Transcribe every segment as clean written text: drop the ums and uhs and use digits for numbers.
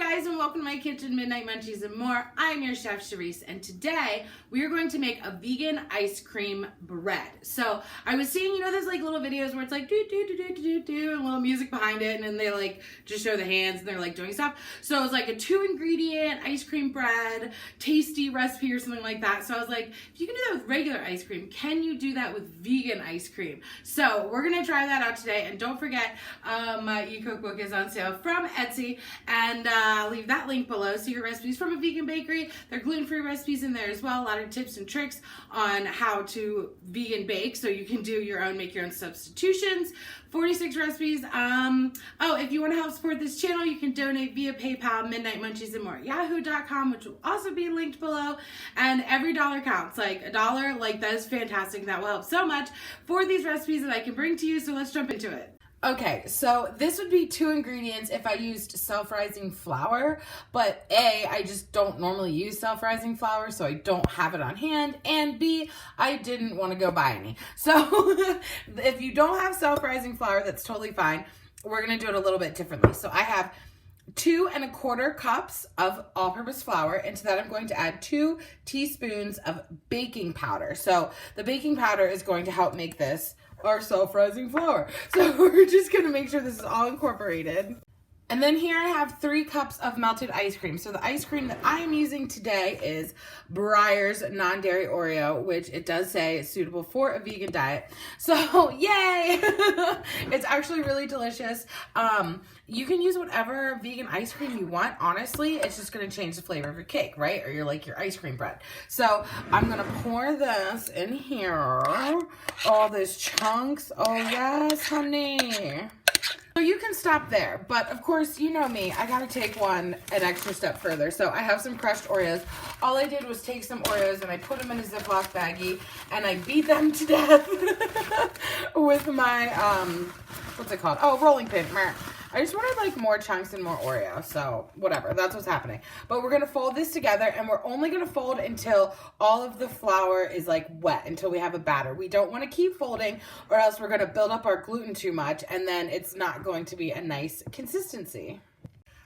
guys, and welcome to my kitchen, Midnight Munchies and more. I'm your chef, Charisse, and today we are going to make a vegan ice cream bread. So I was seeing, there's like little videos where it's like do do do do do do and little music behind it, and then they like just show the hands and they're like doing stuff. So it was like a 2-ingredient ice cream bread, tasty recipe or something like that. So I was like, if you can do that with regular ice cream, can you do that with vegan ice cream? So we're gonna try that out today, and don't forget my e-cookbook is on sale from Etsy, and I'll leave that link below. So your recipes from a vegan bakery, there are gluten-free recipes in there as well. A lot of tips and tricks on how to vegan bake, so you can do your own, make your own substitutions. 46 recipes. Oh, if you want to help support this channel, you can donate via PayPal, Midnight Munchies and more at yahoo.com, which will also be linked below. And every dollar counts. Like $1, like that is fantastic. That will help so much for these recipes that I can bring to you. So let's jump into it. Okay, so this would be 2 ingredients if I used self-rising flour, but A, I just don't normally use self-rising flour, so I don't have it on hand, and B, I didn't want to go buy any. So if you don't have self-rising flour, that's totally fine. We're going to do it a little bit differently. So I have 2 1/4 cups of all-purpose flour. Into that, I'm going to add 2 teaspoons of baking powder. So the baking powder is going to help make this our self-rising flour. So we're just gonna make sure this is all incorporated. And then here I have 3 cups of melted ice cream. So the ice cream that I am using today is Breyer's non-dairy Oreo, which it does say is suitable for a vegan diet. So yay! It's actually really delicious. You can use whatever vegan ice cream you want. Honestly, it's just gonna change the flavor of your cake, right? Or your ice cream bread. So I'm gonna pour this in here. All these chunks. Oh yes, honey. So you can stop there, but of course, you know me, I gotta take an extra step further. So I have some crushed Oreos. All I did was take some Oreos and I put them in a Ziploc baggie and I beat them to death with my, what's it called? Oh, rolling pin. I just wanted more chunks and more Oreo, so whatever, that's what's happening. But we're gonna fold this together, and we're only gonna fold until all of the flour is wet, until we have a batter. We don't wanna keep folding, or else we're gonna build up our gluten too much, and then it's not going to be a nice consistency.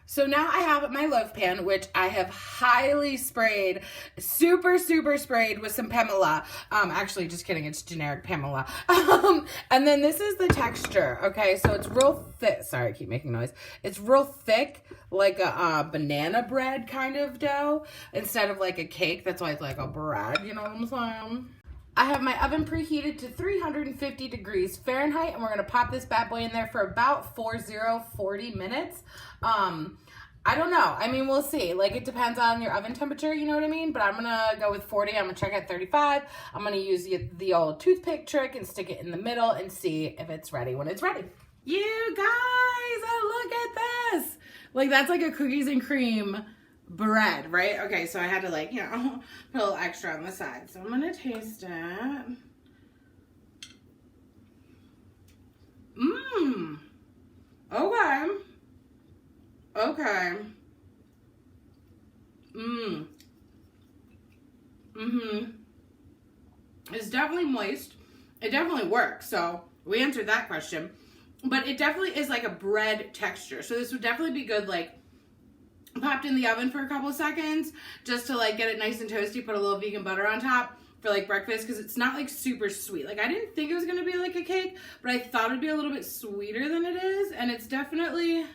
So now I have my loaf pan, which I have highly sprayed, super sprayed with some Pamela. Actually, just kidding, it's generic Pamela. And then this is the texture, okay? So it's real thick. Sorry, I keep making noise. It's real thick, like a banana bread kind of dough, instead of like a cake. That's why it's like a bread, you know what I'm saying? I have my oven preheated to 350 degrees Fahrenheit, and we're going to pop this bad boy in there for about 40 minutes. I don't know. I mean, we'll see. It depends on your oven temperature, you know what I mean? But I'm going to go with 40. I'm going to check at 35. I'm going to use the old toothpick trick and stick it in the middle and see if it's ready when it's ready. You guys, look at this. That's like a cookies and cream bread, right? Okay, so I had to put a little extra on the side. So I'm gonna taste it. Okay. Okay. It's definitely moist. It definitely works. So we answered that question. But it definitely is like a bread texture. So this would definitely be good popped in the oven for a couple of seconds just to get it nice and toasty, put a little vegan butter on top for breakfast, because it's not super sweet. I didn't think it was going to be like a cake, but I thought it'd be a little bit sweeter than it is, and it's definitely,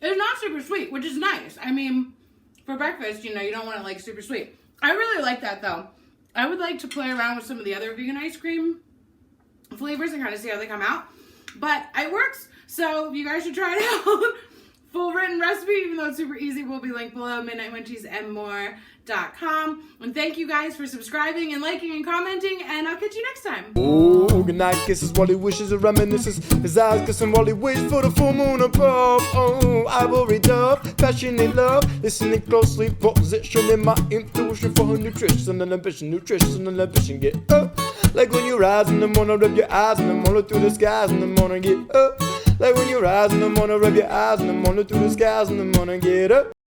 it's not super sweet, which is nice. I mean, for breakfast, you don't want it super sweet. I really like that though. I would like to play around with some of the other vegan ice cream flavors and kind of see how they come out, but it works, so you guys should try it out. Full written recipe, even though it's super easy, will be linked below, midnightmunchiesandmore.com. And thank you guys for subscribing and liking and commenting, and I'll catch you next time. Oh, good night kisses while he wishes and reminisces. His eyes kissing while he waits for the full moon above. Oh, ivory dove, passionate love. Listening closely, positioning my intuition for her nutrition and ambition. Get up. Like when you rise in the morning, rub your eyes in the morning through the skies in the morning. Get up. Like when you rise in the morning, rub your eyes in the morning through the skies in the morning. Get up.